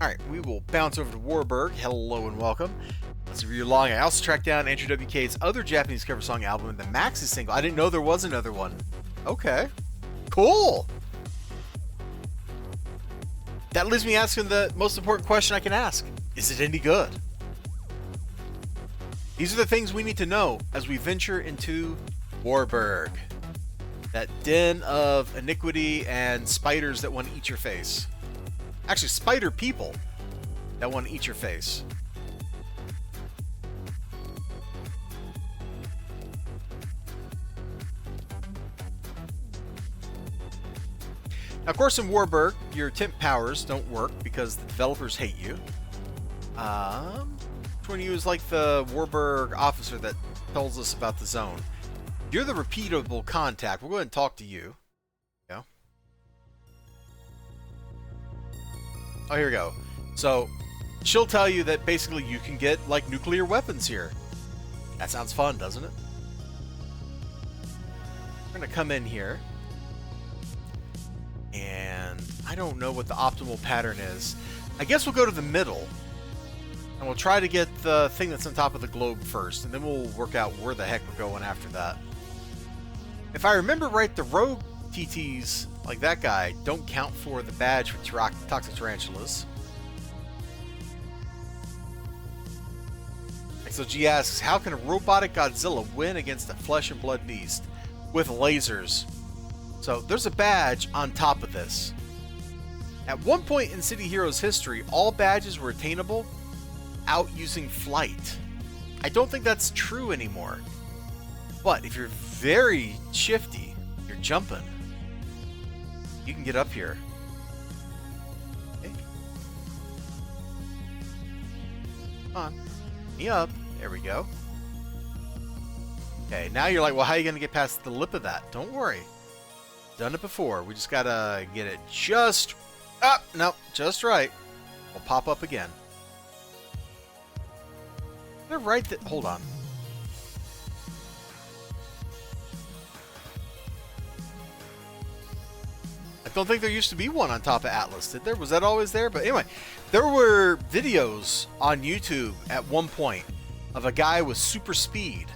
Alright, we will bounce over to Warburg. Hello and welcome. Let's review along. I also tracked down Andrew WK's other Japanese cover song album and the maxi single. I didn't know there was another one. Okay. Cool! That leaves me asking the most important question I can ask. Is it any good? These are the things we need to know as we venture into Warburg. That den of iniquity and spiders that want to eat your face. Actually, spider people that want to eat your face. Now, of course, in Warburg, your temp powers don't work because the developers hate you. Which one of you is like the Warburg officer that tells us about the zone? You're the repeatable contact. We'll go ahead and talk to you. Yeah. Oh, here we go. So, she'll tell you that basically you can get, like, nuclear weapons here. That sounds fun, doesn't it? We're going to come in here. And I don't know what the optimal pattern is. I guess we'll go to the middle. And we'll try to get the thing that's on top of the globe first. And then we'll work out where the heck we're going after that. If I remember right, the rogue TTs, like that guy, don't count for the badge for toxic tarantulas. So G asks, how can a robotic Godzilla win against a flesh and blood beast with lasers? So there's a badge on top of this. At one point in City Heroes history, all badges were attainable out using flight. I don't think that's true anymore. But if you're very shifty, you're jumping, you can get up here. Okay. Come on. Me up. There we go. Okay, now you're like, well, how are you going to get past the lip of that? Don't worry. Done it before. We just gotta get it just up. Nope, just right. We'll pop up again. They're right that. Hold on. I don't think there used to be one on top of Atlas, did there? Was that always there? But anyway, there were videos on YouTube at one point of a guy with super speed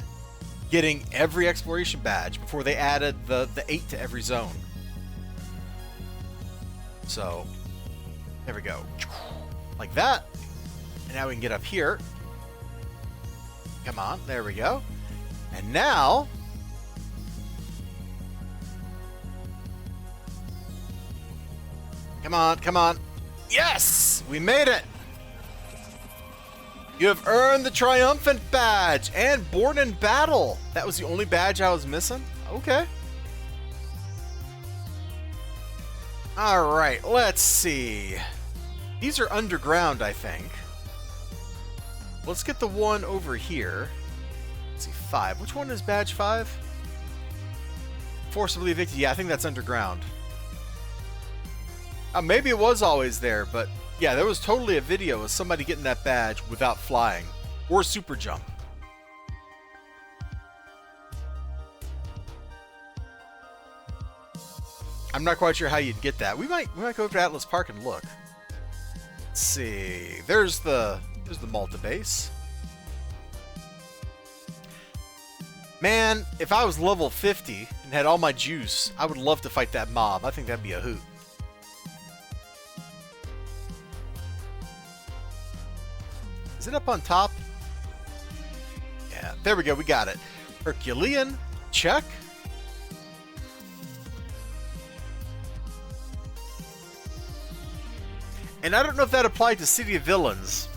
getting every exploration badge before they added the 8 to every zone. So, there we go. Like that. And now we can get up here. Come on, there we go. And now, come on, come on. Yes! We made it! You have earned the triumphant badge and born in battle. That was the only badge I was missing? Okay. Alright, let's see. These are underground, I think. Let's get the one over here. Let's see, 5. Which one is badge 5? Forcibly evicted. Yeah, I think that's underground. Maybe it was always there, but yeah, there was totally a video of somebody getting that badge without flying or super jump. I'm not quite sure how you'd get that. We might go over to Atlas Park and look. Let's see. There's the Malta base. Man, if I was level 50 and had all my juice, I would love to fight that mob. I think that'd be a hoot. Is it up on top? Yeah, there we go. We got it. Herculean, check. And I don't know if that applied to City of Villains.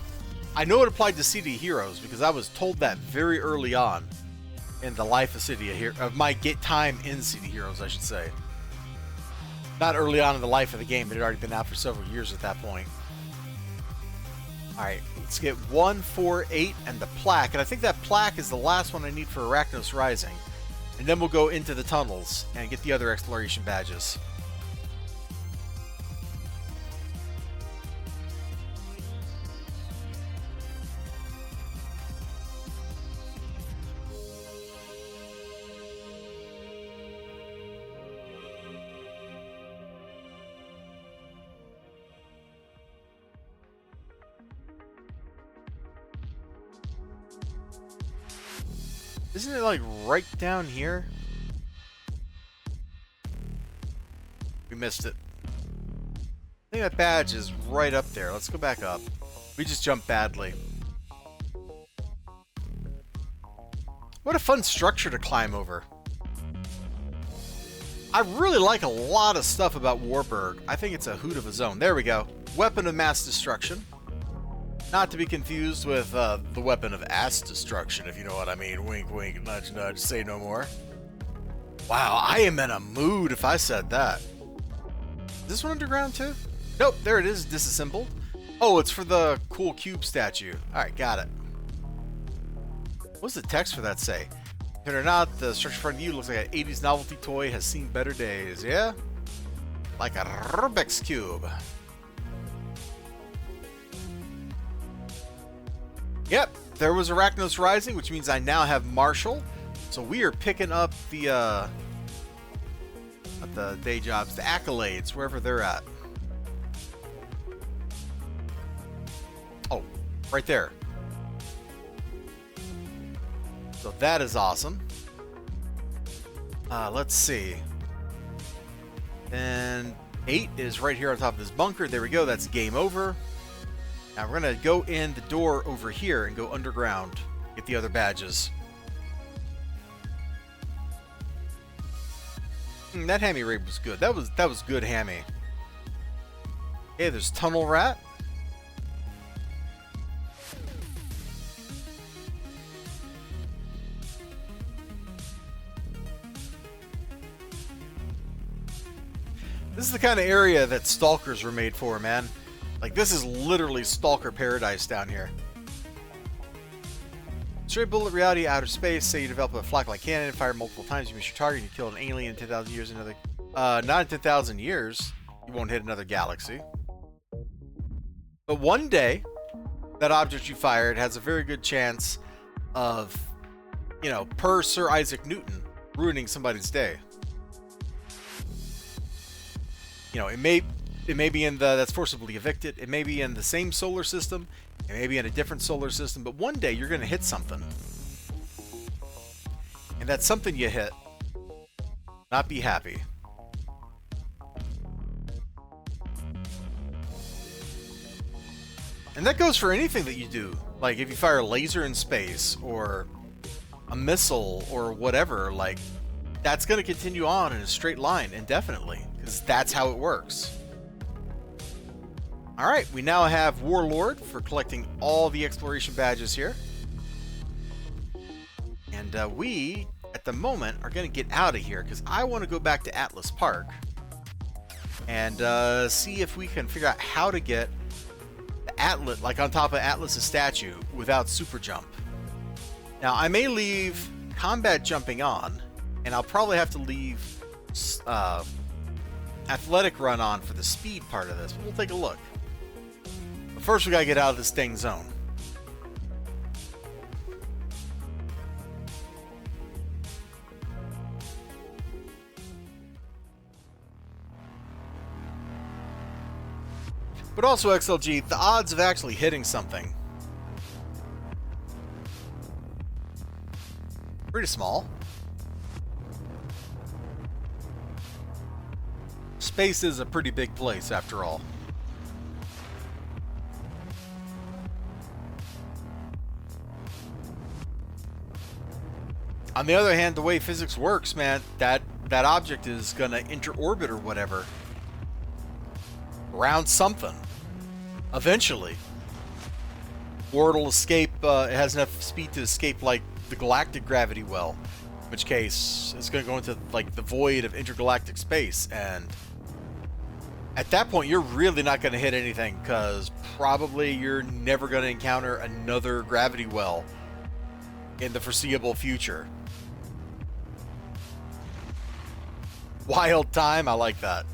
I know it applied to City of Heroes because I was told that very early on in the life of City of Heroes, of my time in City Heroes, I should say. Not early on in the life of the game, it had already been out for several years at that point. Alright, let's get 148 and the plaque. And I think that plaque is the last one I need for Arachnos Rising. And then we'll go into the tunnels and get the other exploration badges. Isn't it like right down here? We missed it. I think that badge is right up there. Let's go back up. We just jumped badly. What a fun structure to climb over. I really like a lot of stuff about Warburg. I think it's a hoot of its own. There we go. Weapon of mass destruction. Not to be confused with the weapon of ass destruction, if you know what I mean. Wink, wink, nudge, nudge, say no more. Wow, I am in a mood if I said that. Is this one underground too? Nope, there it is, disassembled. Oh, it's for the cool cube statue. Alright, got it. What's the text for that say? If or not, the structure in front of you looks like an 80s novelty toy has seen better days, yeah? Like a Rubik's Cube. Yep, there was Arachnos Rising, which means I now have Marshall. So we are picking up the, not the day jobs, the accolades, wherever they're at. Oh, right there. So that is awesome. Let's see. And 8 is right here on top of this bunker. There we go. That's game over. Now we're going to go in the door over here and go underground. Get the other badges. That hammy raid was good. That was good hammy. Okay, there's Tunnel Rat. This is the kind of area that stalkers were made for, man. Like, this is literally stalker paradise down here. Straight bullet reality, outer space. Say you develop a flak-like cannon, fire multiple times, you miss your target, you kill an alien in 10,000 years. Another, not in 10,000 years. You won't hit another galaxy. But one day, that object you fired has a very good chance of, you know, per Sir Isaac Newton, ruining somebody's day. You know, it may be in the, that's forcibly evicted. It may be in the same solar system. It may be in a different solar system. But one day you're going to hit something. And that something you hit, not be happy. And that goes for anything that you do. Like if you fire a laser in space or a missile or whatever, like that's going to continue on in a straight line indefinitely. Because that's how it works. Alright, we now have Warlord for collecting all the exploration badges here. And we, at the moment, are going to get out of here because I want to go back to Atlas Park and see if we can figure out how to get the Atlas, like on top of Atlas's statue, without super jump. Now, I may leave combat jumping on, and I'll probably have to leave athletic run on for the speed part of this, but we'll take a look. But first we gotta get out of this dang zone. But also XLG, the odds of actually hitting something, pretty small. Space is a pretty big place, after all. On the other hand, the way physics works, man, that object is gonna interorbit or whatever around something eventually, or it'll escape. It has enough speed to escape, like the galactic gravity well, in which case it's gonna go into like the void of intergalactic space, and at that point, you're really not going to hit anything because probably you're never going to encounter another gravity well in the foreseeable future. Wild time, I like that.